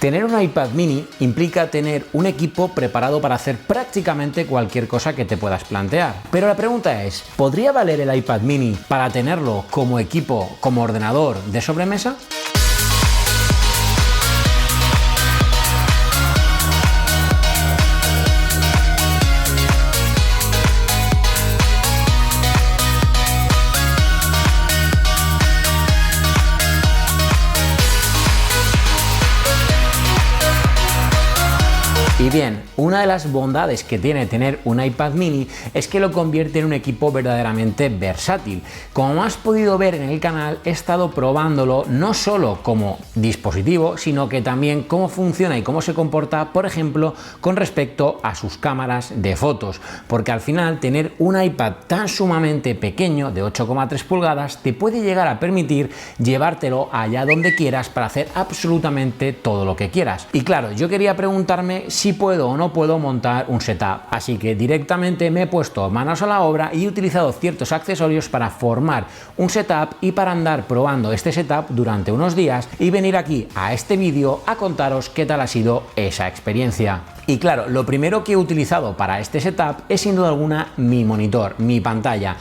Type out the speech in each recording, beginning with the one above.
Tener un iPad mini implica tener un equipo preparado para hacer prácticamente cualquier cosa que te puedas plantear. Pero la pregunta es, ¿podría valer el iPad mini para tenerlo como equipo, como ordenador de sobremesa? Y bien, una de las bondades que tiene tener un iPad mini es que lo convierte en un equipo verdaderamente versátil. Como has podido ver en el canal, he estado probándolo no solo como dispositivo, sino que también cómo funciona y cómo se comporta, por ejemplo, con respecto a sus cámaras de fotos. Porque al final, tener un iPad tan sumamente pequeño, de 8,3 pulgadas, te puede llegar a permitir llevártelo allá donde quieras para hacer absolutamente todo lo que quieras. Y claro, yo quería preguntarme si puedo o no puedo montar un setup, así que directamente me he puesto manos a la obra y he utilizado ciertos accesorios para formar un setup y para andar probando este setup durante unos días y venir aquí a este vídeo a contaros qué tal ha sido esa experiencia. Y claro, lo primero que he utilizado para este setup es sin duda alguna mi monitor, mi pantalla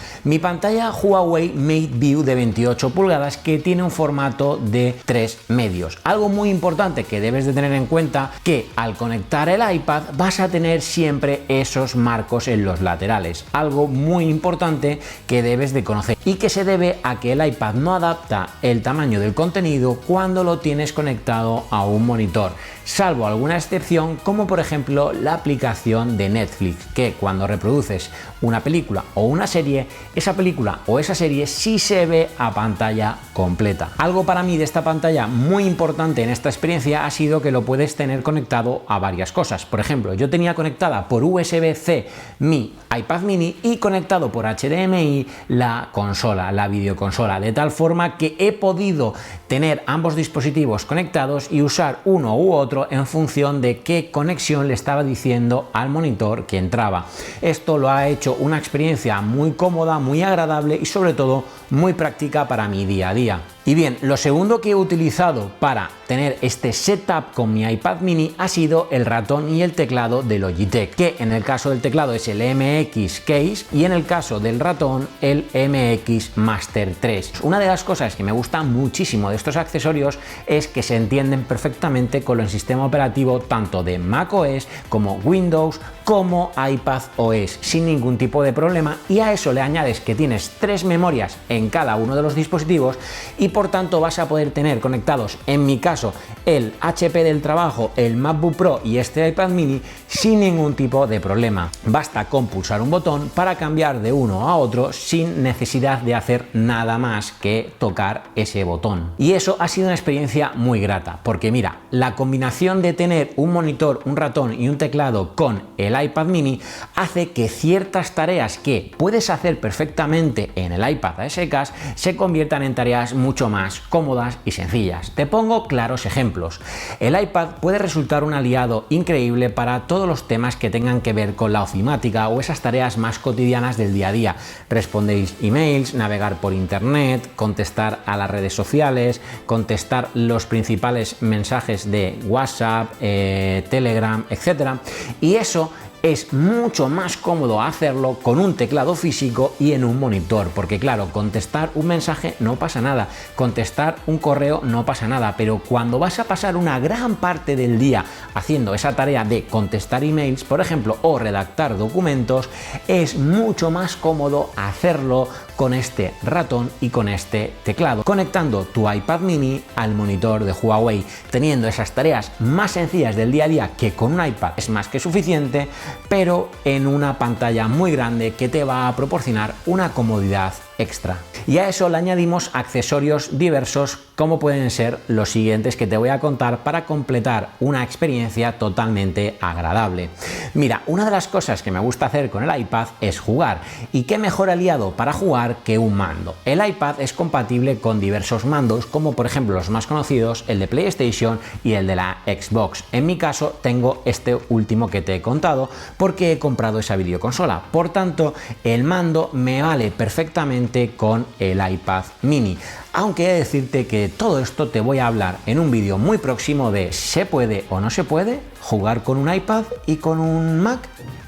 Huawei MateView de 28 pulgadas que tiene un formato de 3 medios. Algo muy importante que debes de tener en cuenta, que al conectar el iPad vas a tener siempre esos marcos en los laterales. Algo muy importante que debes de conocer y que se debe a que el iPad no adapta el tamaño del contenido cuando lo tienes conectado a un monitor, salvo alguna excepción como por ejemplo la aplicación de Netflix, que cuando reproduces una película o una serie, esa película o esa serie sí se ve a pantalla completa. Algo para mí de esta pantalla muy importante en esta experiencia ha sido que lo puedes tener conectado a varias cosas. Por ejemplo, yo tenía conectada por USB-C mi iPad mini y conectado por HDMI la consola, la videoconsola, de tal forma que he podido tener ambos dispositivos conectados y usar uno u otro en función de qué conexión le estaba diciendo al monitor que entraba. Esto lo ha hecho una experiencia muy cómoda, muy agradable y sobre todo muy práctica para mi día a día. Y bien, lo segundo que he utilizado para tener este setup con mi iPad mini ha sido el ratón y el teclado de Logitech, que en el caso del teclado es el MX Case y en el caso del ratón el MX Master 3. Una de las cosas que me gusta muchísimo de estos accesorios es que se entienden perfectamente con el sistema operativo tanto de macOS como Windows como iPadOS sin ningún tipo de problema, y a eso le añades que tienes 3 memorias en cada uno de los dispositivos y por tanto vas a poder tener conectados, en mi caso, el HP del trabajo, el MacBook Pro y este iPad mini sin ningún tipo de problema. Basta con pulsar un botón para cambiar de uno a otro sin necesidad de hacer nada más que tocar ese botón. Y eso ha sido una experiencia muy grata, porque mira, la combinación de tener un monitor, un ratón y un teclado con el iPad mini hace que ciertas tareas que puedes hacer perfectamente en el iPad a secas se conviertan en tareas mucho más cómodas y sencillas. Te pongo claros ejemplos. El iPad puede resultar un aliado increíble para todos los temas que tengan que ver con la ofimática o esas tareas más cotidianas del día a día. Responder emails, navegar por internet, contestar a las redes sociales, contestar los principales mensajes de WhatsApp, Telegram, etc. Y eso es mucho más cómodo hacerlo con un teclado físico y en un monitor, porque claro, contestar un mensaje no pasa nada, contestar un correo no pasa nada, pero cuando vas a pasar una gran parte del día haciendo esa tarea de contestar emails, por ejemplo, o redactar documentos, es mucho más cómodo hacerlo con este ratón y con este teclado, conectando tu iPad mini al monitor de Huawei, teniendo esas tareas más sencillas del día a día que con un iPad es más que suficiente, pero en una pantalla muy grande que te va a proporcionar una comodidad extra. Y a eso le añadimos accesorios diversos como pueden ser los siguientes que te voy a contar para completar una experiencia totalmente agradable. Mira, una de las cosas que me gusta hacer con el iPad es jugar, y qué mejor aliado para jugar que un mando. El iPad es compatible con diversos mandos, como por ejemplo los más conocidos, el de PlayStation y el de la Xbox. En mi caso tengo este último que te he contado porque he comprado esa videoconsola, por tanto el mando me vale perfectamente directamente con el iPad mini. Aunque he de decirte que todo esto te voy a hablar en un vídeo muy próximo de ¿se puede o no se puede jugar con un iPad y con un Mac?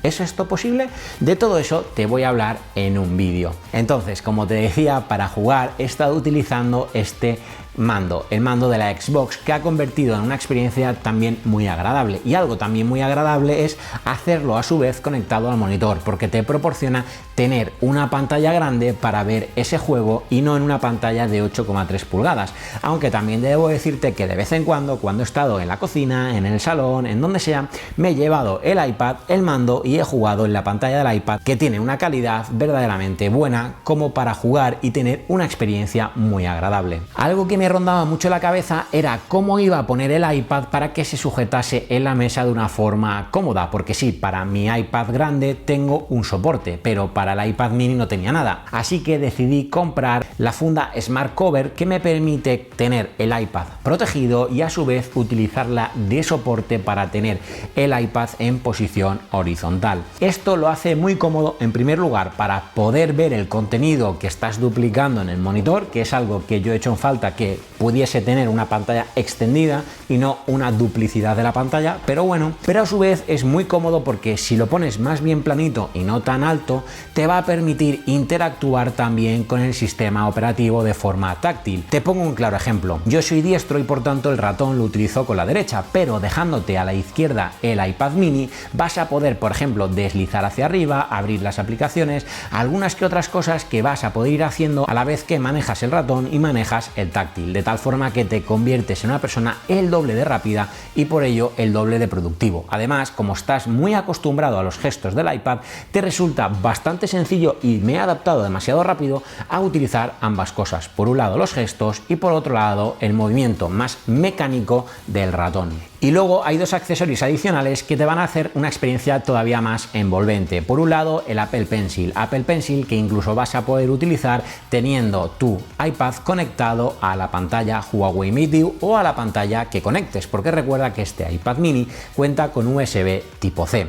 ¿Es esto posible? De todo eso te voy a hablar en un vídeo. Entonces, como te decía, para jugar he estado utilizando este mando, el mando de la Xbox, que ha convertido en una experiencia también muy agradable. Y algo también muy agradable es hacerlo a su vez conectado al monitor, porque te proporciona tener una pantalla grande para ver ese juego y no en una pantalla de 8,3 pulgadas. Aunque también debo decirte que de vez en cuando he estado en la cocina, en el salón, en donde sea, me he llevado el iPad, el mando y he jugado en la pantalla del iPad, que tiene una calidad verdaderamente buena como para jugar y tener una experiencia muy agradable. Algo que me rondaba mucho la cabeza era cómo iba a poner el iPad para que se sujetase en la mesa de una forma cómoda, porque sí, para mi iPad grande tengo un soporte, pero para el iPad mini no tenía nada. Así que decidí comprar la funda Smart Cover, que me permite tener el iPad protegido y a su vez utilizarla de soporte para tener el iPad en posición horizontal. Esto lo hace muy cómodo, en primer lugar, para poder ver el contenido que estás duplicando en el monitor, que es algo que yo he hecho en falta, que pudiese tener una pantalla extendida y no una duplicidad de la pantalla, pero bueno, pero a su vez es muy cómodo porque si lo pones más bien planito y no tan alto, te va a permitir interactuar también con el sistema operativo de forma táctil. Te pongo un claro ejemplo. Yo soy diestro y por tanto el ratón lo utilizo con la derecha, pero dejándote a la izquierda el iPad mini vas a poder, por ejemplo, deslizar hacia arriba, abrir las aplicaciones, algunas que otras cosas que vas a poder ir haciendo a la vez que manejas el ratón y manejas el táctil, de tal forma que te conviertes en una persona el doble de rápida y por ello el doble de productivo. Además, como estás muy acostumbrado a los gestos del iPad, te resulta bastante sencillo y me he adaptado demasiado rápido a utilizar ambas cosas. Por un lado los gestos y por otro lado el movimiento más mecánico del ratón. Y luego hay dos accesorios adicionales que te van a hacer una experiencia todavía más envolvente. Por un lado, el Apple Pencil. Apple Pencil que incluso vas a poder utilizar teniendo tu iPad conectado a la pantalla Huawei Mate o a la pantalla que conectes, porque recuerda que este iPad mini cuenta con USB tipo C.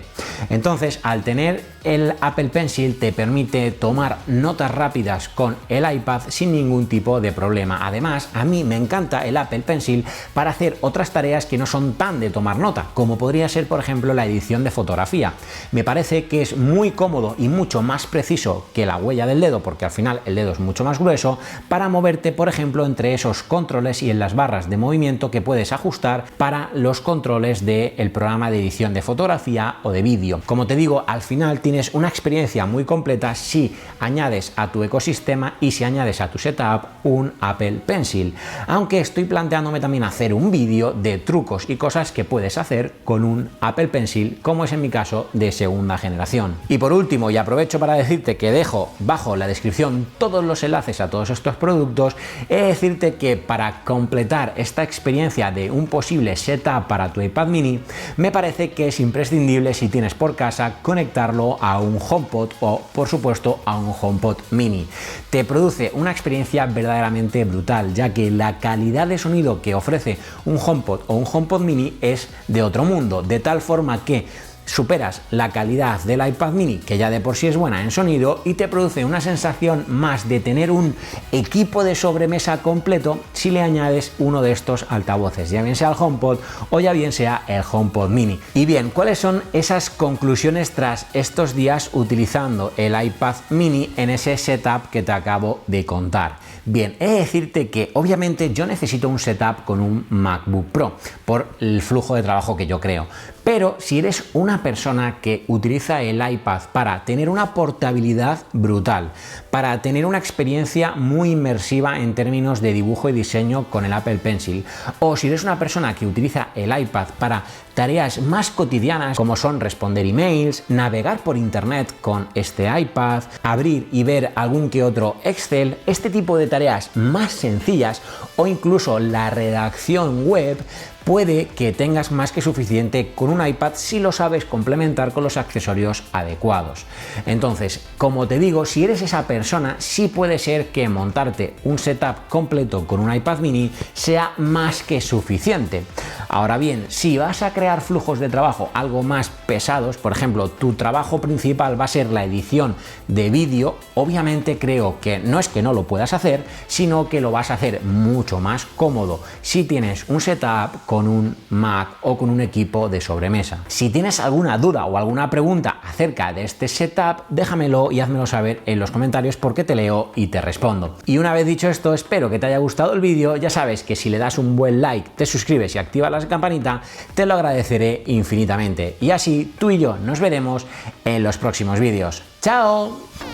Entonces, al tener el Apple Pencil te permite tomar notas rápidas con el iPad sin ningún tipo de problema. Además, a mí me encanta el Apple Pencil para hacer otras tareas que no son tan de tomar nota, como podría ser, por ejemplo, la edición de fotografía. Me parece que es muy cómodo y mucho más preciso que la huella del dedo, porque al final el dedo es mucho más grueso, para moverte, por ejemplo, entre esos controles y en las barras de movimiento que puedes ajustar para los controles del programa de edición de fotografía o de vídeo. Como te digo, al final tienes una experiencia muy completa si añades a tu ecosistema y si añades a tu setup un Apple Pencil. Aunque estoy planteándome también hacer un vídeo de trucos y cosas que puedes hacer con un Apple Pencil, como es en mi caso de segunda generación. Y por último, y aprovecho para decirte que dejo bajo la descripción todos los enlaces a todos estos productos, he de decirte que para completar esta experiencia de un posible setup para tu iPad mini, me parece que es imprescindible, si tienes por casa, conectarlo a un HomePod o, por supuesto, a un HomePod mini. Te produce una experiencia verdaderamente brutal, ya que la calidad de sonido que ofrece un HomePod o un HomePod mini es de otro mundo, de tal forma que superas la calidad del iPad mini, que ya de por sí es buena en sonido, y te produce una sensación más de tener un equipo de sobremesa completo si le añades uno de estos altavoces, ya bien sea el HomePod o ya bien sea el HomePod mini. Y bien, ¿cuáles son esas conclusiones tras estos días utilizando el iPad mini en ese setup que te acabo de contar? Bien, he de decirte que obviamente yo necesito un setup con un MacBook Pro por el flujo de trabajo que yo creo, pero si eres una persona que utiliza el iPad para tener una portabilidad brutal, para tener una experiencia muy inmersiva en términos de dibujo y diseño con el Apple Pencil, o si eres una persona que utiliza el iPad para tareas más cotidianas como son responder emails, navegar por internet con este iPad, abrir y ver algún que otro Excel, este tipo de tareas más sencillas o incluso la redacción web, puede que tengas más que suficiente con un iPad si lo sabes complementar con los accesorios adecuados. Entonces, como te digo, si eres esa persona, sí puede ser que montarte un setup completo con un iPad mini sea más que suficiente. Ahora bien, si vas a crear flujos de trabajo algo más pesados, por ejemplo, tu trabajo principal va a ser la edición de vídeo, obviamente creo que no es que no lo puedas hacer, sino que lo vas a hacer mucho más cómodo si tienes un setup con un Mac o con un equipo de sobremesa. Si tienes alguna duda o alguna pregunta acerca de este setup, déjamelo y házmelo saber en los comentarios porque te leo y te respondo. Y una vez dicho esto, espero que te haya gustado el vídeo. Ya sabes que si le das un buen like, te suscribes y activas la campanita, te lo agradeceré infinitamente. Y así tú y yo nos veremos en los próximos vídeos. ¡Chao!